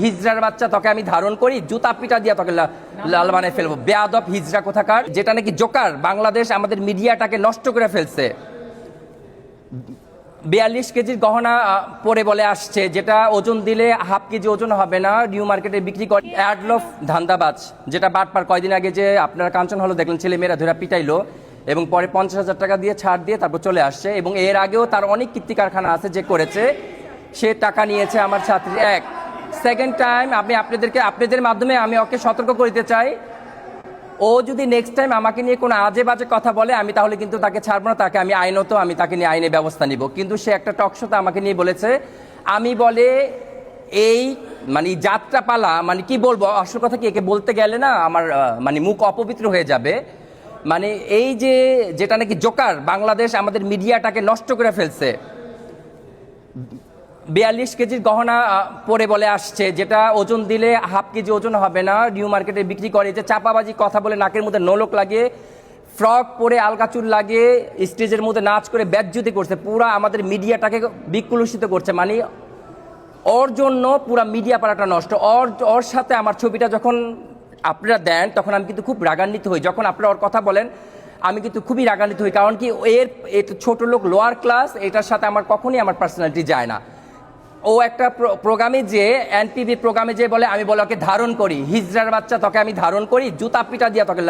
হিজড়ার বাচ্চা তোকে আমি ধারণ করি, জুতা পিটা দিয়া তোকে লাল বানায় ফেলবো, বেয়াদব হিজড়া কোথাকার। যেটা নাকি জোকার, বাংলাদেশ আমাদের মিডিয়াটাকে নষ্ট করে ফেলছে। 42 কেজির গহনা পরে বলে আসছে, যেটা ওজন দিলে হাফ কেজি ওজন হবে না, নিউ মার্কেটে বিক্রি করে। অ্যাডলফ ধান্দাবাজ, যেটা বাটপার। কয়দিন আগে যে আপনারা কাঞ্চন হলো দেখলেন, ছেলে মেয়েরা ধরে পিটাইলো এবং পরে 50,000 টাকা দিয়ে ছাড় দিয়ে তারপর চলে আসছে। এবং এর আগেও তার অনেক কীর্তি কারখানা আছে যে করেছে, সে টাকা নিয়েছে আমার ছাত্রী। সেকেন্ড টাইম আমি আপনাদের মাধ্যমে আমি ওকে সতর্ক করতে চাই, ও যদি নেক্সট টাইম আমাকে নিয়ে কোনো আজে বাজে কথা বলে, আমি তাহলে কিন্তু তাকে ছাড়বো না, তাকে আমি আমি তাকে নিয়ে আইনে ব্যবস্থা নিব। কিন্তু সে একটা টকশোতে আমাকে নিয়ে বলেছে, আমি বলে এই মানে যাত্রাপালা, মানে কি বলবো, আসল কথা কি, একে বলতে গেলে না আমার মানে মুখ অপবিত্র হয়ে যাবে। মানে এই যে যেটা নাকি জোকার, বাংলাদেশ আমাদের মিডিয়াটাকে নষ্ট করে ফেলছে। 42 কেজির গহনা পরে বলে আসছে, যেটা ওজন দিলে হাফ কেজি ওজন হবে না, নিউ মার্কেটে বিক্রি করে। যে চাপাবাজি কথা বলে, নাকের মধ্যে নোলক লাগিয়ে, ফ্রক পরে আলগা চুল লাগিয়ে স্টেজের মধ্যে নাচ করে বেজ্জতি করছে, পুরা আমাদের মিডিয়াটাকে বিকলুষিত করছে। মানে ওর জন্য পুরা মিডিয়া পাড়াটা নষ্ট। ওর সাথে আমার ছবিটা যখন আপনারা দেন, তখন আমি কিন্তু খুব রাগান্বিত হই। যখন আপনারা ওর কথা বলেন, আমি কিন্তু খুবই রাগান্বিত হই। কারণ কি, এটা ছোট লোক, লোয়ার ক্লাস, এটার সাথে আমার কখনই আমার পার্সোনালিটি যায় না। ও একটা প্রোগ্রামে যে এনপিবি প্রোগ্রামে যে বলে, আমি বলে ওকে ধারণ করি, হিজড়ার বাচ্চা তোকে আমি ধারণ করি, জুতা পিটা দিয়া তোকে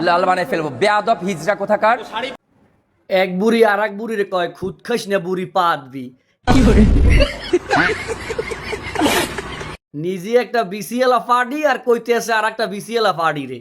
লাল বানায় ফেলবো, বেয়াদব হিজড়া কোথাকার। এক বুড়ি আর এক বুড়িরে কয়, খুদ খাস না বুড়ি পাতবি। নিজে একটা বিসিএলা ফাডি আর কইতে আছে আর একটা বিসিএলা ফাডি রে।